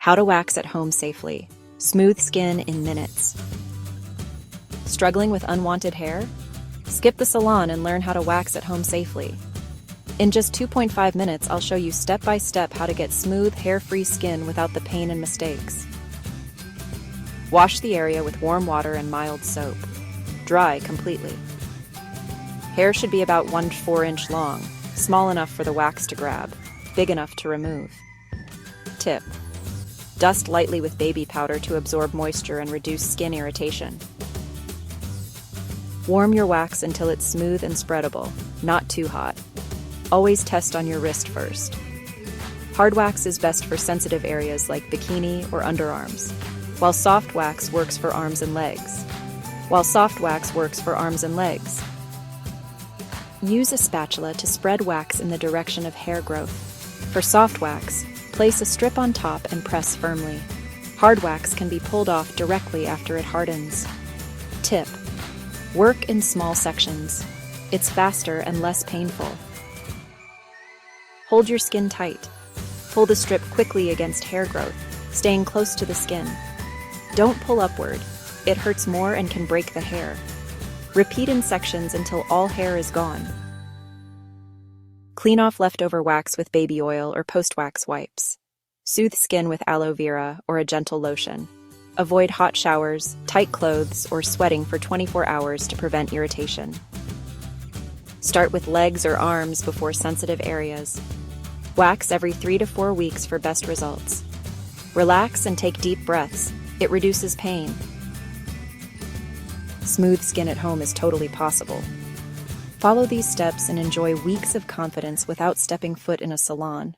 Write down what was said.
How to wax at home safely. Smooth skin in minutes. Struggling with unwanted hair? Skip the salon and learn how to wax at home safely. In just 2.5 minutes, I'll show you step by step how to get smooth, hair-free skin without the pain and mistakes. Wash the area with warm water and mild soap. Dry completely. Hair should be about 1 to 4 inch long, small enough for the wax to grab, big enough to remove. Tip: dust lightly with baby powder to absorb moisture and reduce skin irritation. Warm your wax until it's smooth and spreadable, not too hot. Always test on your wrist first. Hard wax is best for sensitive areas like bikini or underarms, while soft wax works for arms and legs. Use a spatula to spread wax in the direction of hair growth. For soft wax, place a strip on top and press firmly. Hard wax can be pulled off directly after it hardens. Tip: work in small sections. It's faster and less painful. Hold your skin tight. Pull the strip quickly against hair growth, staying close to the skin. Don't pull upward. It hurts more and can break the hair. Repeat in sections until all hair is gone. Clean off leftover wax with baby oil or post-wax wipes. Soothe skin with aloe vera or a gentle lotion. Avoid hot showers, tight clothes, or sweating for 24 hours to prevent irritation. Start with legs or arms before sensitive areas. Wax every 3 to 4 weeks for best results. Relax and take deep breaths. It reduces pain. Smooth skin at home is totally possible. Follow these steps and enjoy weeks of confidence without stepping foot in a salon.